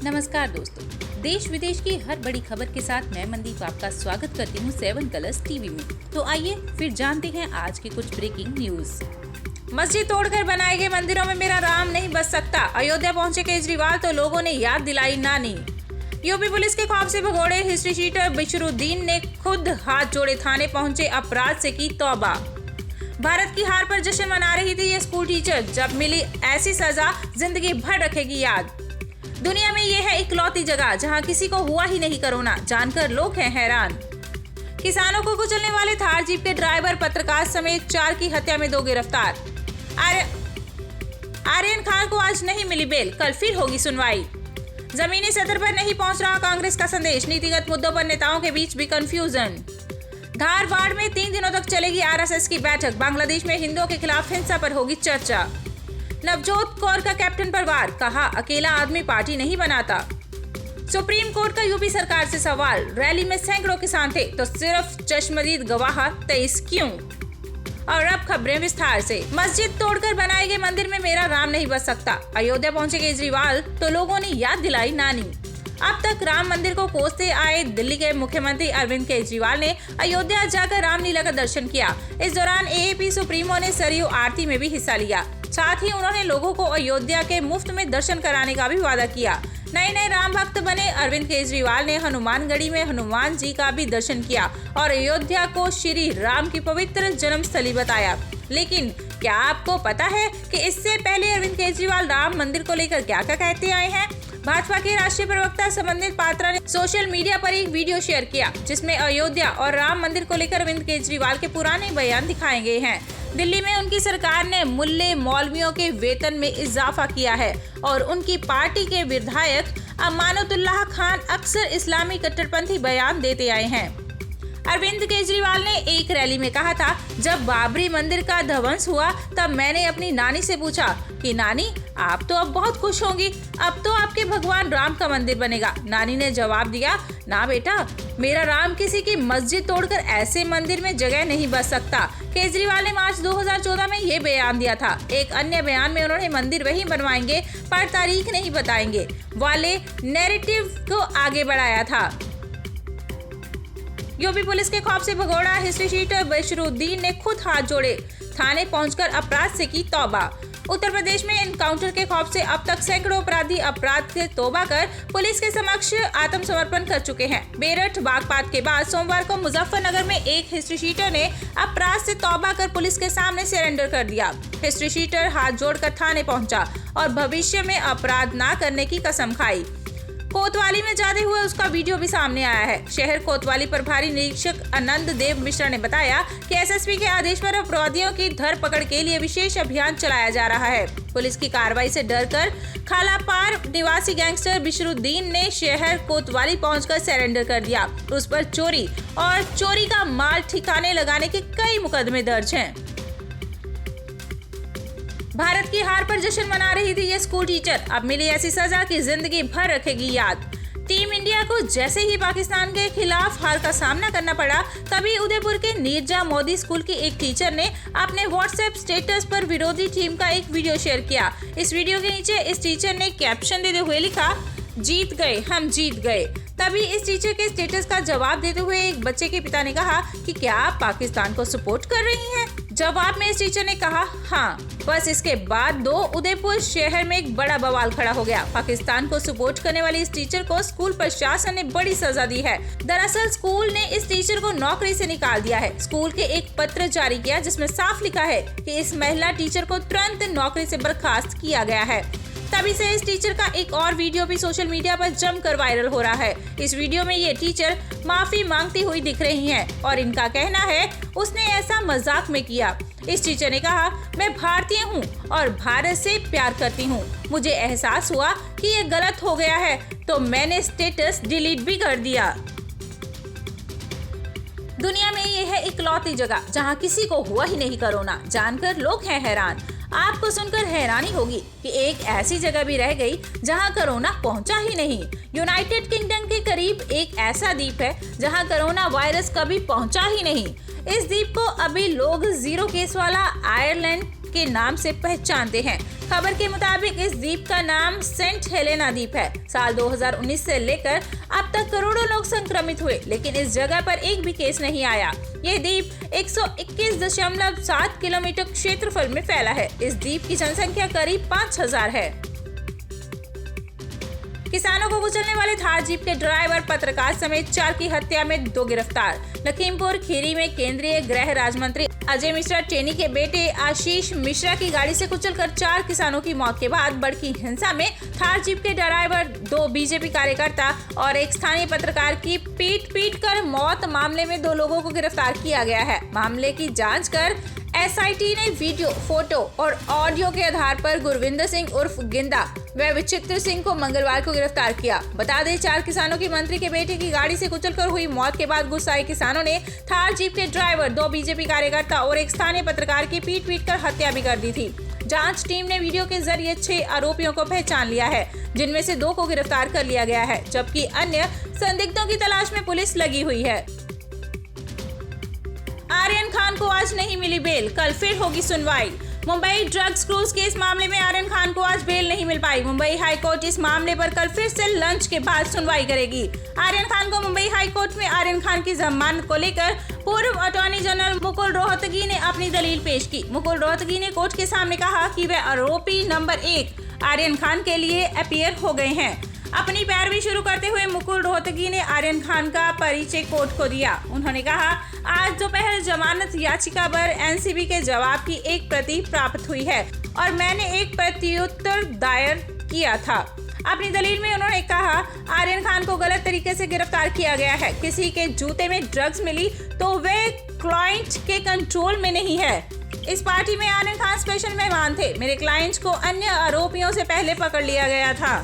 नमस्कार दोस्तों, देश विदेश की हर बड़ी खबर के साथ मैं मनदीप आपका स्वागत करती हूँ 7 कलर्स टीवी में। तो आइए फिर जानते हैं आज की कुछ ब्रेकिंग न्यूज। मस्जिद तोड़कर बनाए गए मंदिरों में मेरा राम नहीं बस सकता। अयोध्या पहुंचे केजरीवाल तो लोगों ने याद दिलाई नानी। यूपी पुलिस के खौफ से भगोड़े हिस्ट्री शीटर बिशरुद्दीन ने खुद हाथ जोड़े थाने पहुंचे, अपराध से की तौबा। भारत की हार पर जश्न मना रही थी ये स्कूल टीचर, जब मिली ऐसी सजा जिंदगी भर रखेगी याद। दुनिया में ये है इकलौती जगह जहां किसी को हुआ ही नहीं कोरोना, जानकर लोग हैं हैरान। किसानों को कुचलने वाले थार जीप के ड्राइवर, पत्रकार समेत 4 की हत्या में 2 गिरफ्तार। आर्यन खान को आज नहीं मिली बेल, कल फिर होगी सुनवाई। जमीनी सतर पर नहीं पहुंच रहा कांग्रेस का संदेश, नीतिगत मुद्दों पर नेताओं के बीच भी कंफ्यूजन। धारवाड़ में 3 दिनों तक चलेगी आरएसएस की बैठक, बांग्लादेश में हिंदुओं के खिलाफ हिंसा पर होगी चर्चा। नवजोत कौर का कैप्टन पर वार, कहा अकेला आदमी पार्टी नहीं बनाता। सुप्रीम कोर्ट का यूपी सरकार से सवाल, रैली में सैकड़ों किसान थे तो सिर्फ चश्मदीद गवाह 23 क्यों? और अब खबरें विस्तार से। मस्जिद तोड़कर बनाए गए मंदिर में मेरा राम नहीं बस सकता। अयोध्या पहुंचे केजरीवाल तो लोगों ने याद दिलाई नानी। अब तक राम मंदिर को कोसते आए दिल्ली के मुख्यमंत्री अरविंद केजरीवाल ने अयोध्या जाकर रामलीला का दर्शन किया। इस दौरान एएपी सुप्रीमो ने सरयू आरती में भी हिस्सा लिया। साथ ही उन्होंने लोगों को अयोध्या के मुफ्त में दर्शन कराने का भी वादा किया। नए राम भक्त बने अरविंद केजरीवाल ने हनुमानगढ़ी में हनुमान जी का भी दर्शन किया और अयोध्या को श्री राम की पवित्र जन्मस्थली बताया। लेकिन क्या आपको पता है कि इससे पहले अरविंद केजरीवाल राम मंदिर को लेकर क्या कहते आए हैं? भाजपा के राष्ट्रीय प्रवक्ता संबंधित पात्रा ने सोशल मीडिया पर एक वीडियो शेयर किया, जिसमें अयोध्या और राम मंदिर को लेकर अरविंद केजरीवाल के पुराने बयान दिखाए गए हैं। दिल्ली में उनकी सरकार ने मुल्ले मौलवियों के वेतन में इजाफा किया है और उनकी पार्टी के विधायक अमानतुल्लाह खान अक्सर इस्लामी कट्टरपंथी बयान देते आए हैं। अरविंद केजरीवाल ने एक रैली में कहा था, जब बाबरी मंदिर का ध्वंस हुआ तब मैंने अपनी नानी से पूछा कि नानी आप तो अब बहुत खुश होंगी, अब तो आपके भगवान राम का मंदिर बनेगा। नानी ने जवाब दिया, ना बेटा, मेरा राम किसी की मस्जिद तोड़कर ऐसे मंदिर में जगह नहीं बच सकता। केजरीवाल ने मार्च 2014 में ये बयान दिया था। एक अन्य बयान में उन्होंने मंदिर वहीं बनवाएंगे पर तारीख नहीं बताएंगे वाले नैरेटिव को आगे बढ़ाया था। यूपी पुलिस के खौफ से भगोड़ा हिस्ट्री शीटर बिशरुद्दीन ने खुद हाथ जोड़े, थाने पहुंचकर अपराध से की तौबा। उत्तर प्रदेश में एनकाउंटर के खौफ से अब तक सैकड़ों अपराधी अपराध से तौबा कर पुलिस के समक्ष आत्मसमर्पण कर चुके हैं। मेरठ बागपात के बाद सोमवार को मुजफ्फरनगर में एक हिस्ट्री शीटर ने अपराध से तौबा कर पुलिस के सामने सरेंडर कर दिया। हिस्ट्री शीटर हाथ जोड़कर थाने पहुंचा और भविष्य में अपराध न करने की कसम खाई। कोतवाली में जाते हुए उसका वीडियो भी सामने आया है। शहर कोतवाली प्रभारी निरीक्षक आनंद देव मिश्रा ने बताया कि एसएसपी के आदेश पर अपराधियों की धरपकड़ के लिए विशेष अभियान चलाया जा रहा है। पुलिस की कार्रवाई से डरकर खालापार निवासी गैंगस्टर बिशरुद्दीन ने शहर कोतवाली पहुंचकर सरेंडर कर दिया। उस पर चोरी और चोरी का माल ठिकाने लगाने के कई मुकदमे दर्ज हैं। भारत की हार पर जश्न मना रही थी ये स्कूल टीचर, अब मिली ऐसी सजा कि जिंदगी भर रखेगी याद। टीम इंडिया को जैसे ही पाकिस्तान के खिलाफ हार का सामना करना पड़ा, तभी उदयपुर के नीरजा मोदी स्कूल की एक टीचर ने अपने व्हाट्सएप स्टेटस पर विरोधी टीम का एक वीडियो शेयर किया। इस वीडियो के नीचे इस टीचर ने कैप्शन देते हुए लिखा, जीत गए, हम जीत गए। तभी इस टीचर के स्टेटस का जवाब देते हुए एक बच्चे के पिता ने कहा कि क्या आप पाकिस्तान को सपोर्ट कर रही हैं? जवाब में इस टीचर ने कहा, हाँ। बस इसके बाद उदयपुर शहर में एक बड़ा बवाल खड़ा हो गया। पाकिस्तान को सपोर्ट करने वाली इस टीचर को स्कूल प्रशासन ने बड़ी सजा दी है। दरअसल स्कूल ने इस टीचर को नौकरी से निकाल दिया है। स्कूल के एक पत्र जारी किया जिसमें साफ लिखा है कि इस महिला टीचर को तुरंत नौकरी से बर्खास्त किया गया है। तभी से इस टीचर का एक और वीडियो भी सोशल मीडिया पर जमकर वायरल हो रहा है। इस वीडियो में ये टीचर माफी मांगती हुई दिख रही हैं और इनका कहना है उसने ऐसा मजाक में किया। इस टीचर ने कहा, मैं भारतीय हूँ और भारत से प्यार करती हूँ। मुझे एहसास हुआ कि ये गलत हो गया है तो मैंने स्टेटस डिलीट भी कर दिया। दुनिया में ये है इकलौती जगह जहाँ किसी को हुआ ही नहीं कोरोना, जानकर लोग हैं हैरान। आपको सुनकर हैरानी होगी कि एक ऐसी जगह भी रह गई जहां कोरोना पहुंचा ही नहीं। यूनाइटेड किंगडम के करीब एक ऐसा द्वीप है जहां कोरोना वायरस कभी पहुंचा ही नहीं। इस द्वीप को अभी लोग 0 केस वाला आयरलैंड के नाम से पहचानते हैं। खबर के मुताबिक इस द्वीप का नाम सेंट हेलेना द्वीप है। साल 2019 से लेकर अब तक करोड़ों लोग संक्रमित हुए, लेकिन इस जगह पर एक भी केस नहीं आया। यह द्वीप 121.7 किलोमीटर क्षेत्रफल में फैला है। इस द्वीप की जनसंख्या करीब 5000 है। किसानों को कुचलने वाले थार जीप के ड्राइवर, पत्रकार समेत 4 की हत्या में 2 गिरफ्तार। लखीमपुर खीरी में केंद्रीय गृह राज्य मंत्री अजय मिश्रा टेनी के बेटे आशीष मिश्रा की गाड़ी से कुचलकर 4 किसानों की मौत के बाद भड़की हिंसा में थार जीप के ड्राइवर, 2 बीजेपी कार्यकर्ता और एक स्थानीय पत्रकार की पीट कर मौत मामले में 2 लोगों को गिरफ्तार किया गया है। मामले की जांच कर एसआईटी ने वीडियो, फोटो और ऑडियो के आधार पर गुरविंदर सिंह उर्फ गिंदा व विचित्र सिंह को मंगलवार को गिरफ्तार किया। बता दें, 4 किसानों की मंत्री के बेटे की गाड़ी से कुचलकर हुई मौत के बाद गुस्साए किसानों ने थार जीप के ड्राइवर, 2 बीजेपी कार्यकर्ता और एक स्थानीय पत्रकार की पीट कर हत्या भी कर दी थी। जांच टीम ने वीडियो के जरिए 6 आरोपियों को पहचान लिया है, जिनमें से 2 को गिरफ्तार कर लिया गया है, जबकि अन्य संदिग्धों की तलाश में पुलिस लगी हुई है। आर्यन खान को आज नहीं मिली बेल, कल फिर होगी सुनवाई। मुंबई ड्रग्स क्रूज केस मामले में आर्यन खान को आज बेल नहीं मिल पाई। मुंबई हाई कोर्ट इस मामले पर कल फिर से लंच के बाद सुनवाई करेगी। आर्यन खान को मुंबई हाई कोर्ट में आर्यन खान की जमानत को लेकर पूर्व अटॉर्नी जनरल मुकुल रोहतगी ने अपनी दलील पेश की। मुकुल रोहतगी ने कोर्ट के सामने कहा कि वे आरोपी नंबर 1 आर्यन खान के लिए अपीयर हो गए हैं। अपनी पैरवी शुरू करते हुए मुकुल रोहतगी ने आर्यन खान का परिचय कोर्ट को दिया। उन्होंने कहा, आज दोपहर जमानत याचिका पर एनसीबी के जवाब की एक प्रति प्राप्त हुई है और मैंने एक प्रत्युत्तर दायर किया था। अपनी दलील में उन्होंने कहा, आर्यन खान को गलत तरीके से गिरफ्तार किया गया है। किसी के जूते में ड्रग्स मिली तो वे क्लाइंट के कंट्रोल में नहीं है। इस पार्टी में आर्यन खान स्पेशल मेहमान थे। मेरे क्लाइंट को अन्य आरोपियों से पहले पकड़ लिया गया था।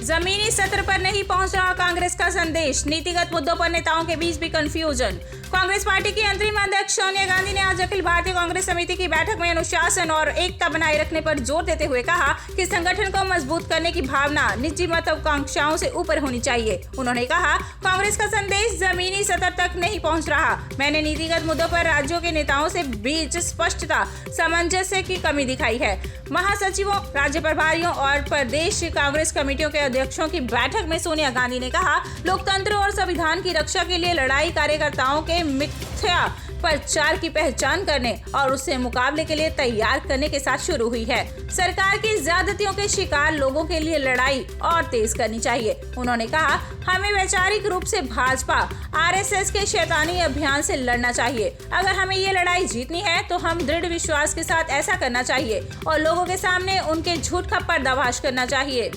जमीनी सत्र पर नहीं पहुंच रहा कांग्रेस का संदेश, नीतिगत मुद्दों पर नेताओं के बीच भी कंफ्यूजन। कांग्रेस पार्टी की अंतरिम अध्यक्ष सोनिया गांधी ने आज अखिल भारतीय कांग्रेस समिति की बैठक में अनुशासन और एकता बनाए रखने पर जोर देते हुए कहा कि संगठन को मजबूत करने की भावना निजी महत्वाकांक्षाओं से ऊपर होनी चाहिए। उन्होंने कहा, कांग्रेस का संदेश जमीनी सतर तक नहीं पहुंच रहा। मैंने नीतिगत मुद्दों पर राज्यों के नेताओं से बीच स्पष्टता, सामंजस्य की कमी दिखाई है। महासचिवों, राज्य प्रभारियों और प्रदेश कांग्रेस कमेटियों के अध्यक्षों की बैठक में सोनिया गांधी ने कहा, लोकतंत्र और संविधान की रक्षा के लिए लड़ाई कार्यकर्ताओं के मिथ्या प्रचार की पहचान करने और उससे मुकाबले के लिए तैयार करने के साथ शुरू हुई है। सरकार की ज्यादतियों के शिकार लोगों के लिए लड़ाई और तेज करनी चाहिए। उन्होंने कहा, हमें वैचारिक रूप से भाजपा आरएसएस के शैतानी अभियान से लड़ना चाहिए। अगर हमें ये लड़ाई जीतनी है तो हम दृढ़ विश्वास के साथ ऐसा करना चाहिए और लोगों के सामने उनके झूठ का पर्दाफाश करना चाहिए।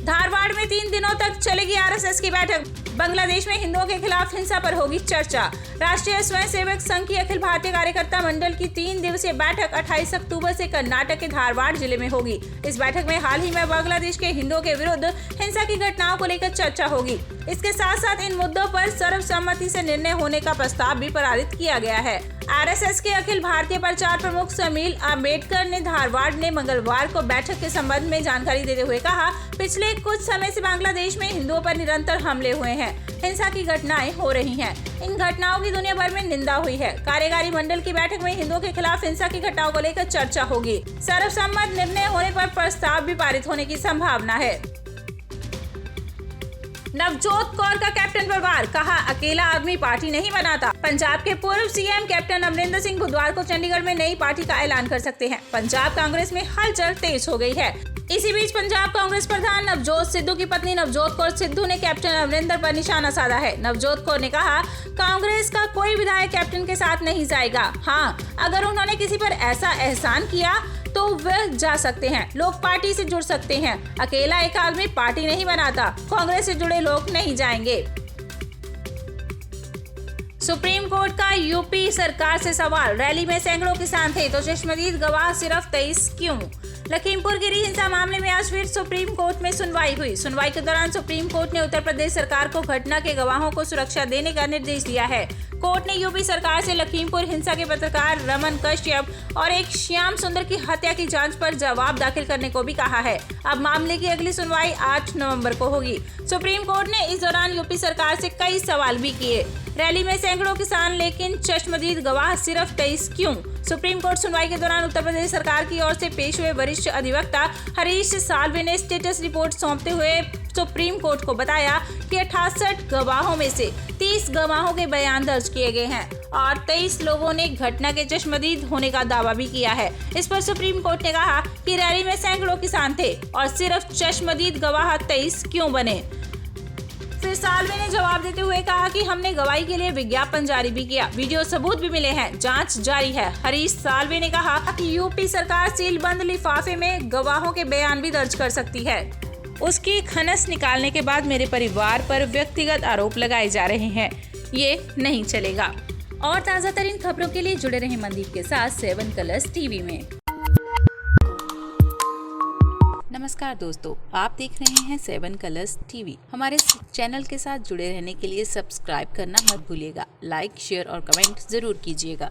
धारवाड़ में 3 दिनों तक चलेगी आरएसएस की बैठक। बांग्लादेश में हिंदुओं के खिलाफ हिंसा पर होगी चर्चा। राष्ट्रीय स्वयंसेवक संघ की अखिल भारतीय कार्यकर्ता मंडल की 3 दिवसीय बैठक 28 अक्टूबर से कर्नाटक के धारवाड़ जिले में होगी। इस बैठक में हाल ही में बांग्लादेश के हिंदुओं के विरुद्ध हिंसा की घटनाओं को लेकर चर्चा होगी। इसके साथ साथ इन मुद्दों पर सर्वसम्मति से निर्णय होने का प्रस्ताव भी पारित किया गया है। आरएसएस के अखिल भारतीय प्रचार प्रमुख समील अम्बेडकर ने धारवाड़ में मंगलवार को बैठक के संबंध में जानकारी देते हुए कहा, पिछले कुछ समय से बांग्लादेश में हिंदुओं पर निरंतर हमले हुए हैं, हिंसा की घटनाएं हो रही हैं। इन घटनाओं की दुनिया भर में निंदा हुई है। कार्यकारी मंडल की बैठक में हिंदुओं के खिलाफ हिंसा की घटनाओं को लेकर चर्चा होगी। सर्वसम्मत निर्णय होने पर प्रस्ताव भी पारित होने की संभावना है। नवजोत कौर का कैप्टन परिवार, कहा अकेला आदमी पार्टी नहीं बनाता। पंजाब के पूर्व सीएम कैप्टन अमरिंदर सिंह बुधवार को चंडीगढ़ में नई पार्टी का ऐलान कर सकते हैं। पंजाब कांग्रेस में हलचल तेज हो गई है। इसी बीच पंजाब कांग्रेस प्रधान नवजोत सिद्धू की पत्नी नवजोत कौर सिद्धू ने कैप्टन अमरिंदर पर निशाना साधा है। नवजोत कौर ने कहा, कांग्रेस का कोई विधायक कैप्टन के साथ नहीं जाएगा। हाँ, अगर उन्होंने किसी पर ऐसा एहसान किया तो वह जा सकते हैं। लोग पार्टी से जुड़ सकते हैं। अकेला एक आदमी पार्टी नहीं बनाता। कांग्रेस से जुड़े लोग नहीं जाएंगे। सुप्रीम कोर्ट का यूपी सरकार से सवाल, रैली में सैकड़ों किसान थे तो चश्मदीद गवाह सिर्फ 23 क्यों? लखीमपुर खीरी हिंसा मामले में आज फिर सुप्रीम कोर्ट में सुनवाई हुई। सुनवाई के दौरान सुप्रीम कोर्ट ने उत्तर प्रदेश सरकार को घटना के गवाहों को सुरक्षा देने का निर्देश दिया है। कोर्ट ने यूपी सरकार से लखीमपुर हिंसा के पत्रकार रमन कश्यप और एक श्याम सुंदर की हत्या की जांच पर जवाब दाखिल करने को भी कहा है। अब मामले की अगली सुनवाई 8 नवंबर को होगी। सुप्रीम कोर्ट ने इस दौरान यूपी सरकार से कई सवाल भी किए। रैली में सैकड़ों किसान लेकिन चश्मदीद गवाह सिर्फ 23 क्यों? सुप्रीम कोर्ट सुनवाई के दौरान उत्तर प्रदेश सरकार की ओर से पेश हुए वरिष्ठ अधिवक्ता हरीश साल्वे ने स्टेटस रिपोर्ट सौंपते हुए सुप्रीम कोर्ट को बताया कि 68 गवाहों में से 30 गवाहों के बयान दर्ज किए गए हैं और 23 लोगों ने घटना के चश्मदीद होने का दावा भी किया है। इस पर सुप्रीम कोर्ट ने कहा कि रैली में सैकड़ों किसान थे और सिर्फ चश्मदीद गवाह 23 क्यों बने? फिर साल्वे ने जवाब देते हुए कहा कि हमने गवाही के लिए विज्ञापन जारी भी किया, वीडियो सबूत भी मिले हैं, जांच जारी है। हरीश साल्वे ने कहा कि यूपी सरकार सीलबंद लिफाफे में गवाहों के बयान भी दर्ज कर सकती है। उसकी खनस निकालने के बाद मेरे परिवार पर व्यक्तिगत आरोप लगाए जा रहे हैं, ये नहीं चलेगा। और ताज़ा तरीन खबरों के लिए जुड़े रहें मनदीप के साथ 7 कलर्स टीवी में। नमस्कार दोस्तों, आप देख रहे हैं 7 कलर्स टीवी। हमारे चैनल के साथ जुड़े रहने के लिए सब्सक्राइब करना मत भूलिएगा। लाइक, शेयर और कमेंट जरूर कीजिएगा।